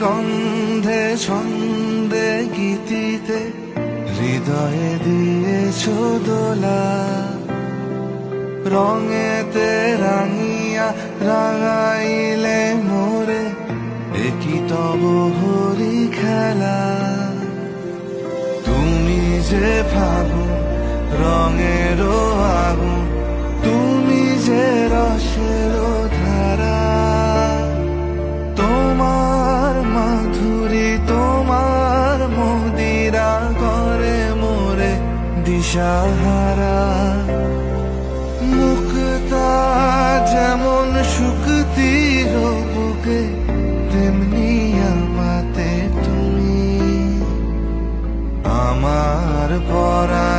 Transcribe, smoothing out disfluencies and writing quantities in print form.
গন্ধে ছন্দে গীতিতে হৃদয়ে দিয়েছ দোলা, রঙেতে রাঙিয়া রাঙাইলে মোরে একই তব হরি খেলা। তুমি যে ফাগুন রঙের আগুন, তুমি যে রসের ধারা, তোমার মাধুরী তোমার মদিরা করে মোরে দিশাহারা। মুক্তা যেমন শুকতির বুকে, তেমনি আমাতে তুমি আমার পরা